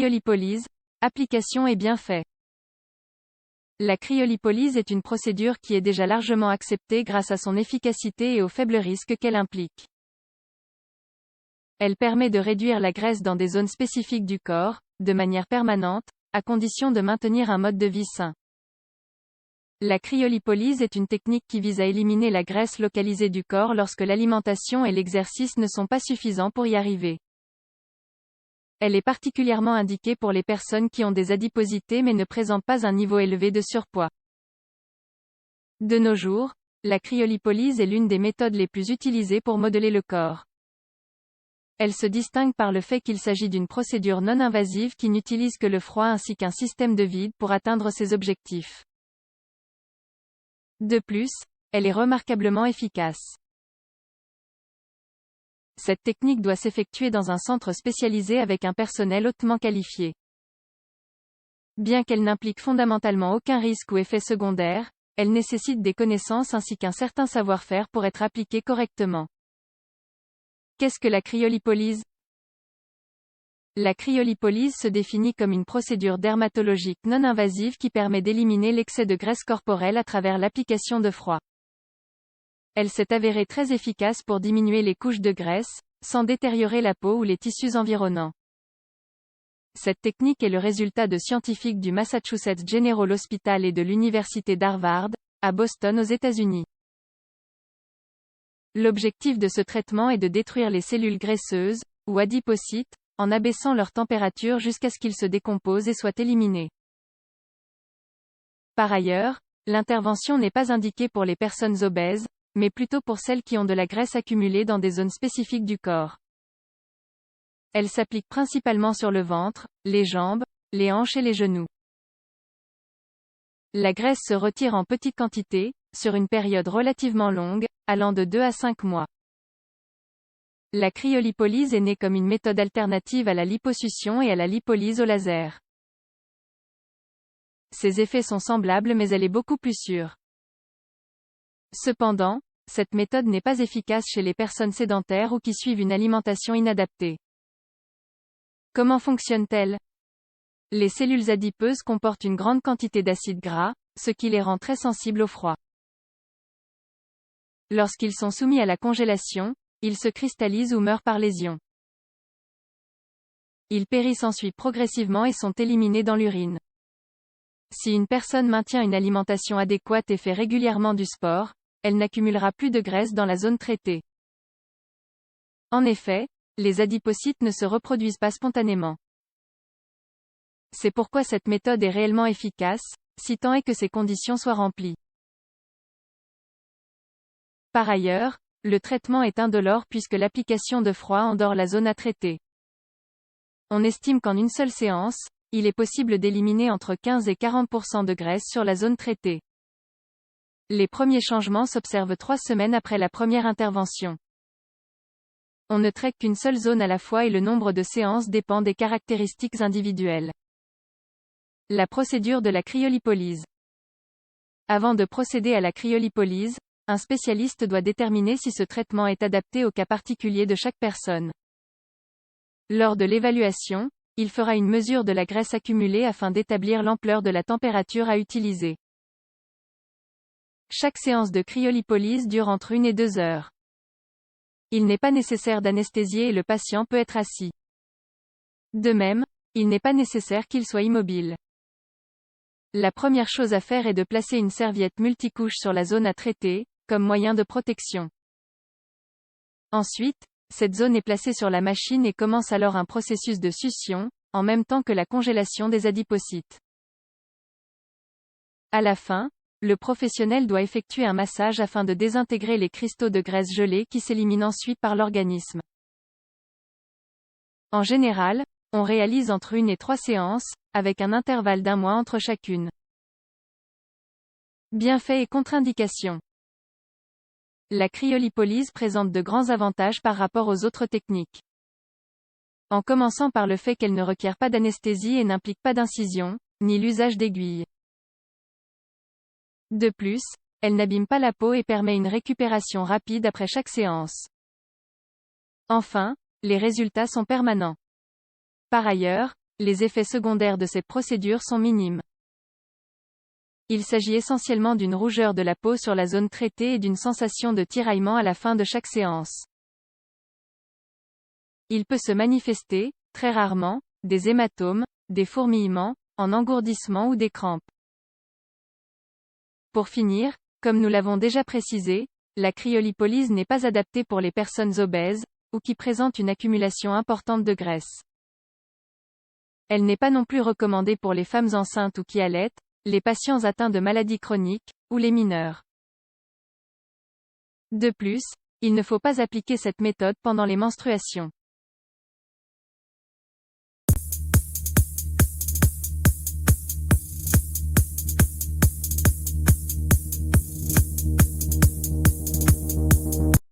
cryolipolyse, application et bienfaits. La cryolipolyse est une procédure qui est déjà largement acceptée grâce à son efficacité et aux faibles risques qu'elle implique. Elle permet de réduire la graisse dans des zones spécifiques du corps, de manière permanente, à condition de maintenir un mode de vie sain. La cryolipolyse est une technique qui vise à éliminer la graisse localisée du corps lorsque l'alimentation et l'exercice ne sont pas suffisants pour y arriver. Elle est particulièrement indiquée pour les personnes qui ont des adiposités mais ne présentent pas un niveau élevé de surpoids. De nos jours, la cryolipolyse est l'une des méthodes les plus utilisées pour modeler le corps. Elle se distingue par le fait qu'il s'agit d'une procédure non invasive qui n'utilise que le froid ainsi qu'un système de vide pour atteindre ses objectifs. De plus, elle est remarquablement efficace. Cette technique doit s'effectuer dans un centre spécialisé avec un personnel hautement qualifié. Bien qu'elle n'implique fondamentalement aucun risque ou effet secondaire, elle nécessite des connaissances ainsi qu'un certain savoir-faire pour être appliquée correctement. Qu'est-ce que la cryolipolyse? La cryolipolyse se définit comme une procédure dermatologique non invasive qui permet d'éliminer l'excès de graisse corporelle à travers l'application de froid. Elle s'est avérée très efficace pour diminuer les couches de graisse, sans détériorer la peau ou les tissus environnants. Cette technique est le résultat de scientifiques du Massachusetts General Hospital et de l'Université d'Harvard, à Boston aux États-Unis. L'objectif de ce traitement est de détruire les cellules graisseuses, ou adipocytes, en abaissant leur température jusqu'à ce qu'ils se décomposent et soient éliminés. Par ailleurs, l'intervention n'est pas indiquée pour les personnes obèses, mais plutôt pour celles qui ont de la graisse accumulée dans des zones spécifiques du corps. Elle s'applique principalement sur le ventre, les jambes, les hanches et les genoux. La graisse se retire en petites quantités, sur une période relativement longue, allant de 2 à 5 mois. La cryolipolyse est née comme une méthode alternative à la liposuction et à la lipolyse au laser. Ses effets sont semblables mais elle est beaucoup plus sûre. Cependant, cette méthode n'est pas efficace chez les personnes sédentaires ou qui suivent une alimentation inadaptée. Comment fonctionne-t-elle? Les cellules adipeuses comportent une grande quantité d'acides gras, ce qui les rend très sensibles au froid. Lorsqu'ils sont soumis à la congélation, ils se cristallisent ou meurent par lésion. Ils périssent ensuite progressivement et sont éliminés dans l'urine. Si une personne maintient une alimentation adéquate et fait régulièrement du sport, elle n'accumulera plus de graisse dans la zone traitée. En effet, les adipocytes ne se reproduisent pas spontanément. C'est pourquoi cette méthode est réellement efficace, si tant est que ces conditions soient remplies. Par ailleurs, le traitement est indolore puisque l'application de froid endort la zone à traiter. On estime qu'en une seule séance, il est possible d'éliminer entre 15 et 40% de graisse sur la zone traitée. Les premiers changements s'observent 3 semaines après la première intervention. On ne traite qu'une seule zone à la fois et le nombre de séances dépend des caractéristiques individuelles. La procédure de la cryolipolyse. Avant de procéder à la cryolipolyse, un spécialiste doit déterminer si ce traitement est adapté au cas particulier de chaque personne. Lors de l'évaluation, il fera une mesure de la graisse accumulée afin d'établir l'ampleur de la température à utiliser. Chaque séance de cryolipolyse dure entre 1 et 2 heures. Il n'est pas nécessaire d'anesthésier et le patient peut être assis. De même, il n'est pas nécessaire qu'il soit immobile. La première chose à faire est de placer une serviette multicouche sur la zone à traiter, comme moyen de protection. Ensuite, cette zone est placée sur la machine et commence alors un processus de succion, en même temps que la congélation des adipocytes. À la fin, le professionnel doit effectuer un massage afin de désintégrer les cristaux de graisse gelée qui s'éliminent ensuite par l'organisme. En général, on réalise entre 1 et 3 séances, avec un intervalle d'1 mois entre chacune. Bienfaits et contre-indications. La cryolipolyse présente de grands avantages par rapport aux autres techniques. En commençant par le fait qu'elle ne requiert pas d'anesthésie et n'implique pas d'incision, ni l'usage d'aiguilles. De plus, elle n'abîme pas la peau et permet une récupération rapide après chaque séance. Enfin, les résultats sont permanents. Par ailleurs, les effets secondaires de ces procédures sont minimes. Il s'agit essentiellement d'une rougeur de la peau sur la zone traitée et d'une sensation de tiraillement à la fin de chaque séance. Il peut se manifester, très rarement, des hématomes, des fourmillements, en engourdissement ou des crampes. Pour finir, comme nous l'avons déjà précisé, la cryolipolyse n'est pas adaptée pour les personnes obèses, ou qui présentent une accumulation importante de graisse. Elle n'est pas non plus recommandée pour les femmes enceintes ou qui allaitent, les patients atteints de maladies chroniques, ou les mineurs. De plus, il ne faut pas appliquer cette méthode pendant les menstruations.